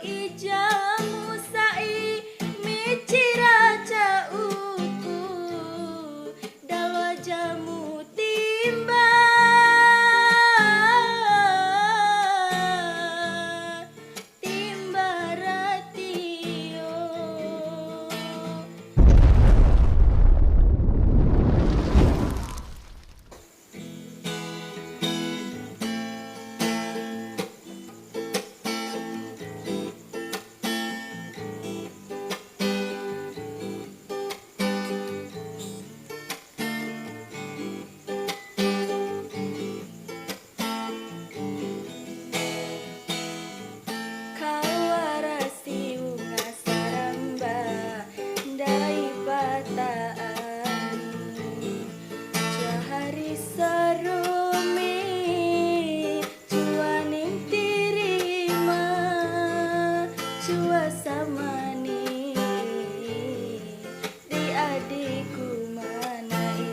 ijamu sai miciraca uku dalwa jamu timba timba ratio. Kawarasi unga saramba dai bataani jahari sarumi cuaning tirima cua samani di adikku manai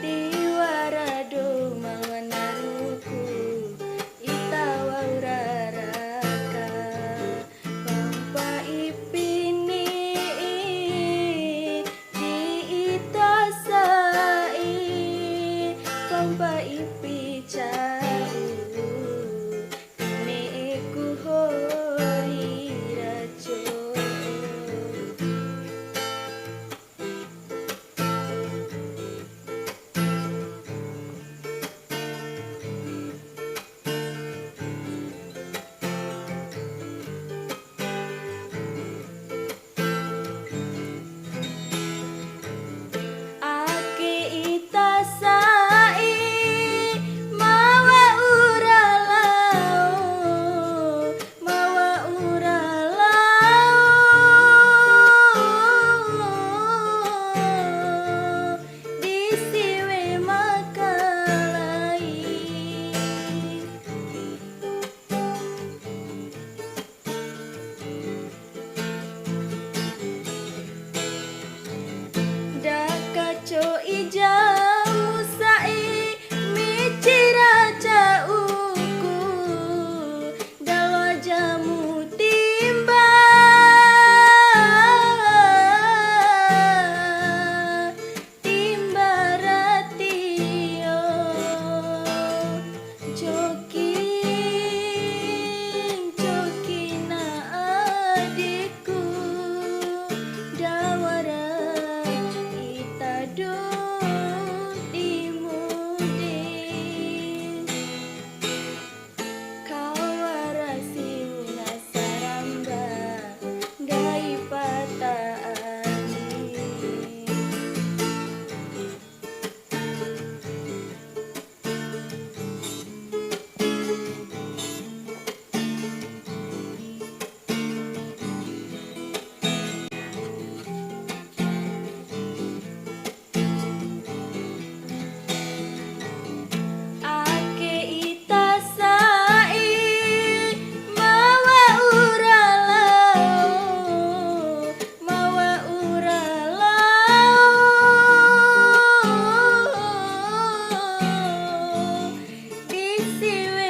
di warado mawanaruku itawa uraraka pampa ipini di itasai pampa ipi cau ini ku hori rajo. Aki itasai mawa uralau disiwe makalai. Dakaco ijamu sai miciraca uku dalwa jamu timba timba ratio. Jokina adikku dawara itado dimudin kawarasi una saramba dai pataani. Ake itasai mawa uralau disiwe